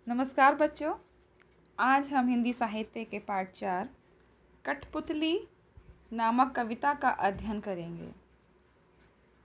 नमस्कार बच्चों। आज हम हिंदी साहित्य के पाठ 4 कठपुतली नामक कविता का अध्ययन करेंगे।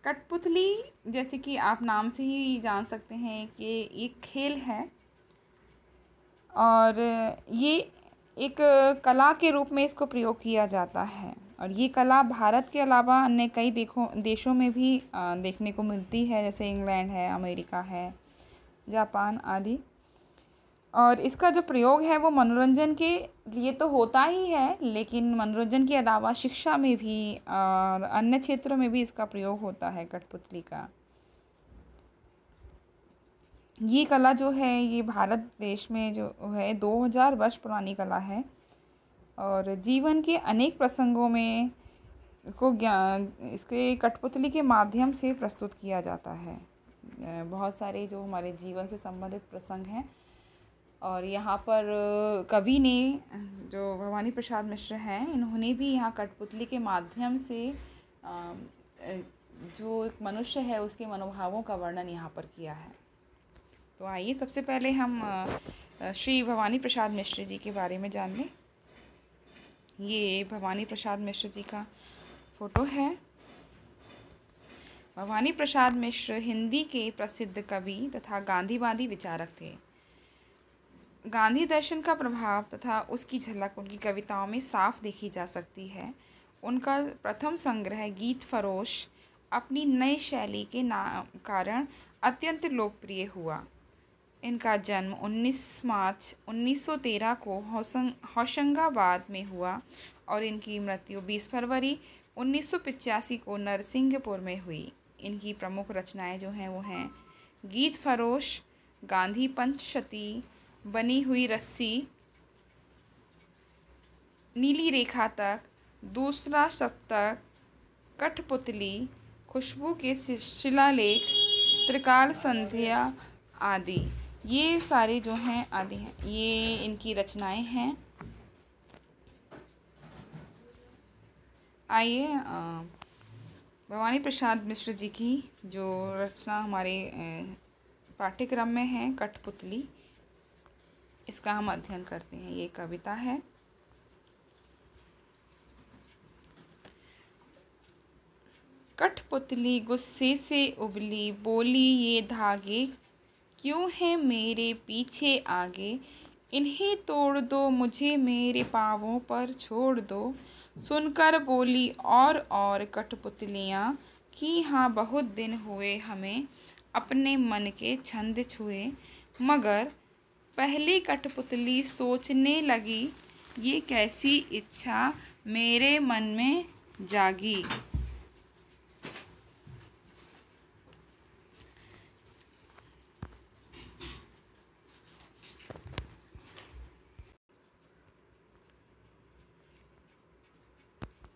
कठपुतली जैसे कि आप नाम से ही जान सकते हैं कि एक खेल है और ये एक कला के रूप में इसको प्रयोग किया जाता है। और ये कला भारत के अलावा अन्य कई देशों में भी देखने को मिलती है, जैसे इंग्लैंड है, अमेरिका है, जापान आदि। और इसका जो प्रयोग है वो मनोरंजन के लिए तो होता ही है, लेकिन मनोरंजन के अलावा शिक्षा में भी और अन्य क्षेत्रों में भी इसका प्रयोग होता है कठपुतली का। ये कला जो है ये भारत देश में जो है 2000 वर्ष पुरानी कला है और जीवन के अनेक प्रसंगों में इसके कठपुतली के माध्यम से प्रस्तुत किया जाता है। बहुत सारे जो हमारे जीवन से संबंधित प्रसंग हैं और यहाँ पर कवि ने जो भवानी प्रसाद मिश्र हैं, इन्होंने भी यहाँ कठपुतली के माध्यम से जो एक मनुष्य है उसके मनोभावों का वर्णन यहाँ पर किया है। तो आइए सबसे पहले हम श्री भवानी प्रसाद मिश्र जी के बारे में जान लें। ये भवानी प्रसाद मिश्र जी का फोटो है। भवानी प्रसाद मिश्र हिंदी के प्रसिद्ध कवि तथा गांधीवादी विचारक थे। गांधी दर्शन का प्रभाव तथा उसकी झलक उनकी कविताओं में साफ देखी जा सकती है। उनका प्रथम संग्रह गीत फरोश अपनी नई शैली के कारण अत्यंत लोकप्रिय हुआ। इनका जन्म 19 मार्च 1913 को होशंगाबाद में हुआ और इनकी मृत्यु 20 फरवरी 1985 को नरसिंहपुर में हुई। इनकी प्रमुख रचनाएं जो हैं वो हैं गीत फरोश, गांधी पंचशती, बनी हुई रस्सी, नीली रेखा तक, दूसरा सप्तक, कठपुतली, खुशबू के शिलालेख, त्रिकाल संध्या आदि। ये सारे जो हैं आदि हैं, ये इनकी रचनाएं हैं। आइए भवानी प्रसाद मिश्र जी की जो रचना हमारे पाठ्यक्रम में है कठपुतली, इसका हम अध्ययन करते हैं। ये कविता है। कठपुतली गुस्से से उबली, बोली ये धागे क्यों हैं मेरे पीछे आगे, इन्हें तोड़ दो मुझे मेरे पाँवों पर छोड़ दो। सुनकर बोली और कठपुतलियाँ कि हाँ बहुत दिन हुए हमें अपने मन के छंद छुए। मगर पहली कठपुतली सोचने लगी ये कैसी इच्छा मेरे मन में जागी।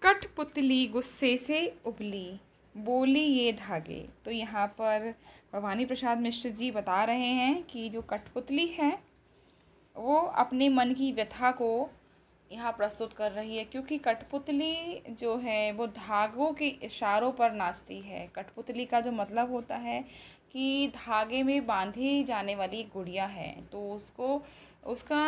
कठपुतली गुस्से से उबली, बोली ये धागे। तो यहाँ पर भवानी प्रसाद मिश्र जी बता रहे हैं कि जो कठपुतली है वो अपने मन की व्यथा को यहाँ प्रस्तुत कर रही है, क्योंकि कठपुतली जो है वो धागों के इशारों पर नाचती है। कठपुतली का जो मतलब होता है कि धागे में बांधी जाने वाली गुड़िया है, तो उसको उसका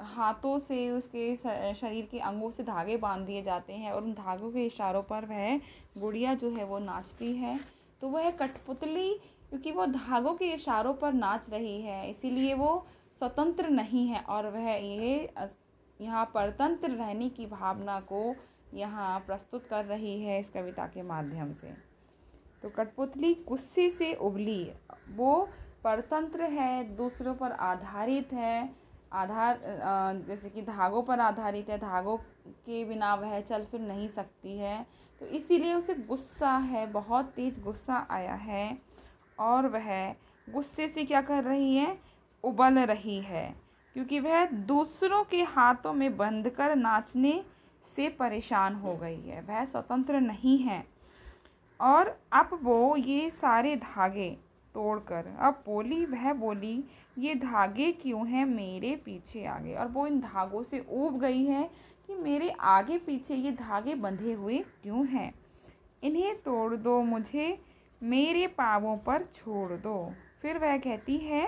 हाथों से उसके शरीर के अंगों से धागे बांध दिए जाते हैं और उन धागों के इशारों पर वह गुड़िया जो है वो नाचती है। तो वह कठपुतली क्योंकि वो धागों के इशारों पर नाच रही है, इसीलिए वो स्वतंत्र नहीं है और वह ये यहाँ परतंत्र रहने की भावना को यहाँ प्रस्तुत कर रही है इस कविता के माध्यम से। तो कठपुतली गुस्से से उबली, वो परतंत्र है, दूसरों पर आधारित है, जैसे कि धागों पर आधारित है, धागों के बिना वह चल फिर नहीं सकती है। तो इसीलिए उसे गुस्सा है, बहुत तेज गुस्सा आया है और वह गुस्से से क्या कर रही है, उबल रही है, क्योंकि वह दूसरों के हाथों में बंधकर नाचने से परेशान हो गई है। वह स्वतंत्र नहीं है और अब वो ये सारे धागे तोड़कर अब वह बोली ये धागे क्यों हैं मेरे पीछे आगे। और वो इन धागों से ऊब गई है कि मेरे आगे पीछे ये धागे बंधे हुए क्यों हैं, इन्हें तोड़ दो मुझे मेरे पाँवों पर छोड़ दो। फिर वह कहती है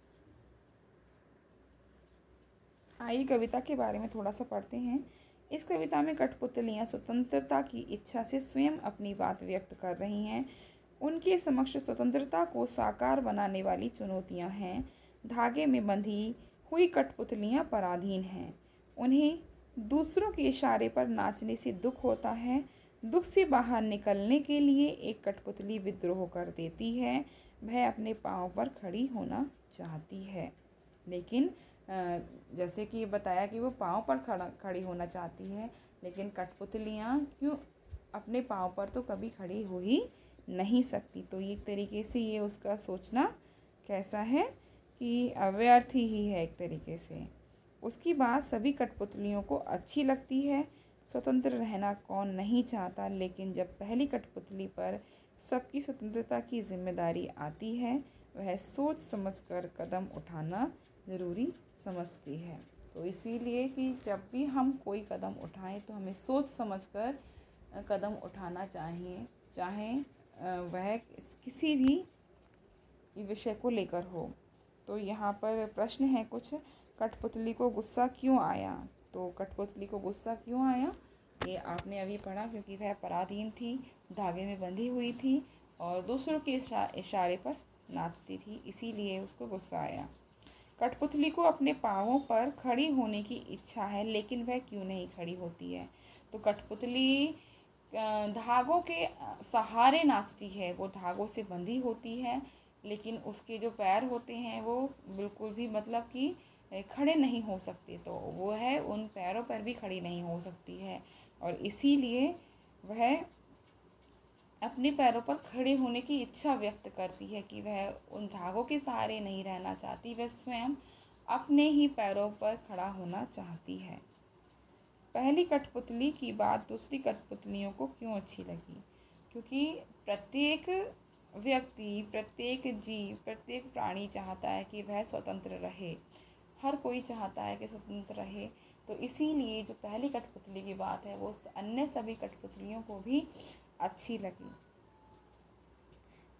आइए कविता के बारे में थोड़ा सा पढ़ते हैं। इस कविता में कठपुतलियाँ स्वतंत्रता की इच्छा से स्वयं अपनी बात व्यक्त कर रही हैं। उनके समक्ष स्वतंत्रता को साकार बनाने वाली चुनौतियाँ हैं। धागे में बंधी हुई कठपुतलियाँ पराधीन हैं। उन्हें दूसरों के इशारे पर नाचने से दुख होता है। दुख से बाहर निकलने के लिए एक कठपुतली विद्रोह कर देती है। वह अपने पाँव पर खड़ी होना चाहती है, लेकिन जैसे कि बताया कि वो पाँव पर खड़ी होना चाहती है, लेकिन कठपुतलियाँ क्यों अपने पाँव पर तो कभी खड़ी हो ही नहीं सकती। तो एक तरीके से ये उसका सोचना कैसा है कि अव्यर्थ ही है एक तरीके से। उसकी बात सभी कठपुतलियों को अच्छी लगती है। स्वतंत्र रहना कौन नहीं चाहता, लेकिन जब पहली कठपुतली पर सबकी स्वतंत्रता की जिम्मेदारी आती है, वह सोच समझकर कदम उठाना ज़रूरी समझती है। तो इसीलिए कि जब भी हम कोई कदम उठाएं तो हमें सोच समझकर कदम उठाना चाहिए, चाहे वह किसी भी विषय को लेकर हो। तो यहाँ पर प्रश्न है कुछ, कठपुतली को गुस्सा क्यों आया? तो कठपुतली को गुस्सा क्यों आया ये आपने अभी पढ़ा, क्योंकि वह पराधीन थी, धागे में बंधी हुई थी और दूसरों के इशारे पर नाचती थी, इसीलिए उसको गुस्सा आया। कठपुतली को अपने पाँवों पर खड़ी होने की इच्छा है, लेकिन वह क्यों नहीं खड़ी होती है? तो कठपुतली धागों के सहारे नाचती है, वो धागों से बंधी होती है, लेकिन उसके जो पैर होते हैं वो बिल्कुल भी मतलब कि खड़े नहीं हो सकते, तो वो है उन पैरों पर भी खड़ी नहीं हो सकती है, और इसीलिए वह अपने पैरों पर खड़े होने की इच्छा व्यक्त करती है कि वह उन धागों के सहारे नहीं रहना चाहती, वह स्वयं अपने ही पैरों पर खड़ा होना चाहती है। पहली कठपुतली की बात दूसरी कठपुतलियों को क्यों अच्छी लगी? क्योंकि प्रत्येक व्यक्ति, प्रत्येक जीव, प्रत्येक प्राणी चाहता है कि वह स्वतंत्र रहे। हर कोई चाहता है कि स्वतंत्र रहे, तो इसीलिए जो पहली कठपुतली की बात है वो अन्य सभी कठपुतलियों को भी अच्छी लगी।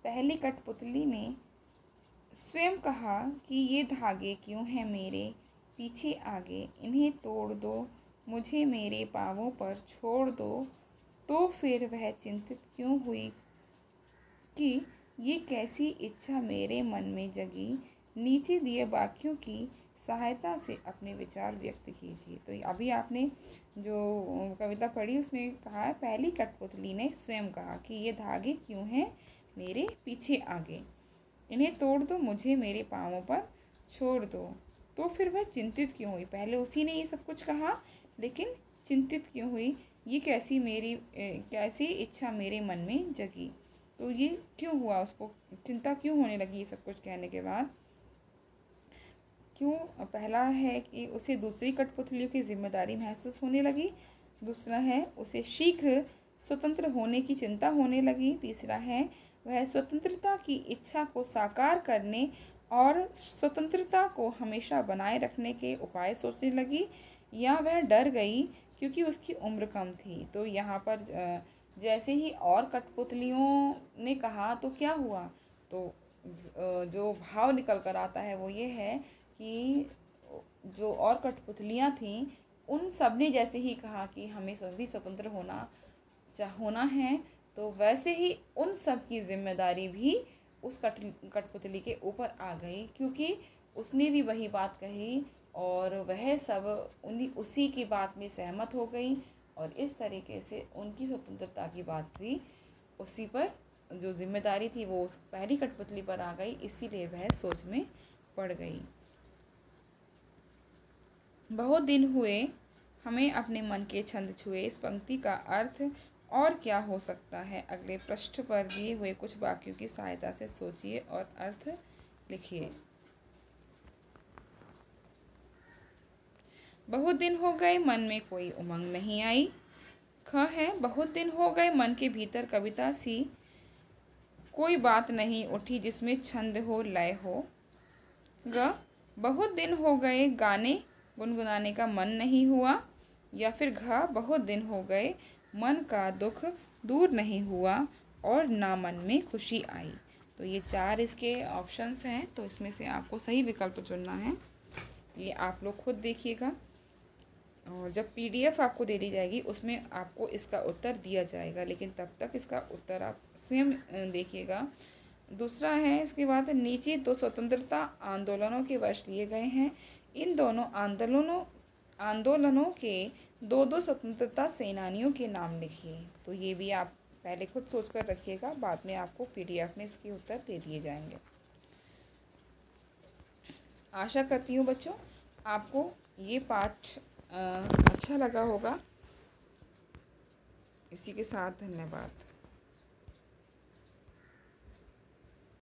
पहली कठपुतली ने स्वयं कहा कि ये धागे क्यों हैं मेरे पीछे आगे, इन्हें तोड़ दो, मुझे मेरे पाँवों पर छोड़ दो। तो फिर वह चिंतित क्यों हुई कि ये कैसी इच्छा मेरे मन में जगी। नीचे दिए वाक्यों की सहायता से अपने विचार व्यक्त कीजिए। तो अभी आपने जो कविता पढ़ी उसमें कहा है, पहली कठपुतली ने स्वयं कहा कि ये धागे क्यों हैं मेरे पीछे आगे, इन्हें तोड़ दो, मुझे मेरे पाँवों पर छोड़ दो। तो फिर वह चिंतित क्यों हुई? पहले उसी ने ये सब कुछ कहा, लेकिन चिंतित क्यों हुई? ये कैसी इच्छा मेरे मन में जगी। तो ये क्यों हुआ, उसको चिंता क्यों होने लगी ये सब कुछ कहने के बाद? क्यों? पहला है कि उसे दूसरी कठपुतलियों की जिम्मेदारी महसूस होने लगी। दूसरा है उसे शीघ्र स्वतंत्र होने की चिंता होने लगी। तीसरा है वह स्वतंत्रता की इच्छा को साकार करने और स्वतंत्रता को हमेशा बनाए रखने के उपाय सोचने लगी। या वह डर गई क्योंकि उसकी उम्र कम थी। तो यहाँ पर जैसे ही और कठपुतलियों ने कहा तो क्या हुआ, तो जो भाव निकल कर आता है वो ये है कि जो और कठपुतलियाँ थीं उन सब ने जैसे ही कहा कि हमें सभी स्वतंत्र होना है, तो वैसे ही उन सब की जिम्मेदारी भी उस कठपुतली के ऊपर आ गई, क्योंकि उसने भी वही बात कही और वह सब उसी की बात में सहमत हो गई, और इस तरीके से उनकी स्वतंत्रता की बात भी उसी पर, जो जिम्मेदारी थी वो उस पहली कठपुतली पर आ गई, इसीलिए वह सोच में पड़ गई। बहुत दिन हुए हमें अपने मन के छंद छुए। इस पंक्ति का अर्थ और क्या हो सकता है? अगले पृष्ठ पर दिए हुए कुछ वाक्यों की सहायता से सोचिए और अर्थ लिखिए। बहुत दिन हो गए मन में कोई उमंग नहीं आई। ख है, बहुत दिन हो गए मन के भीतर कविता सी कोई बात नहीं उठी जिसमें छंद हो, लय हो। ग, बहुत दिन हो गए गाने गुनगुनाने का मन नहीं हुआ। या फिर घ, बहुत दिन हो गए मन का दुख दूर नहीं हुआ और ना मन में खुशी आई। तो ये 4 इसके ऑप्शंस हैं, तो इसमें से आपको सही विकल्प चुनना है। ये आप लोग खुद देखिएगा, और जब PDF आपको दे दी जाएगी उसमें आपको इसका उत्तर दिया जाएगा, लेकिन तब तक इसका उत्तर आप स्वयं देखिएगा। दूसरा है, इसके बाद नीचे 2 स्वतंत्रता आंदोलनों के वर्ष दिए गए हैं। इन दोनों आंदोलनों के 2 स्वतंत्रता सेनानियों के नाम लिखिए। तो ये भी आप पहले खुद सोच कर रखिएगा, बाद में आपको PDF में इसके उत्तर दे दिए जाएंगे। आशा करती हूँ बच्चों आपको ये पाठ अच्छा लगा होगा। इसी के साथ धन्यवाद।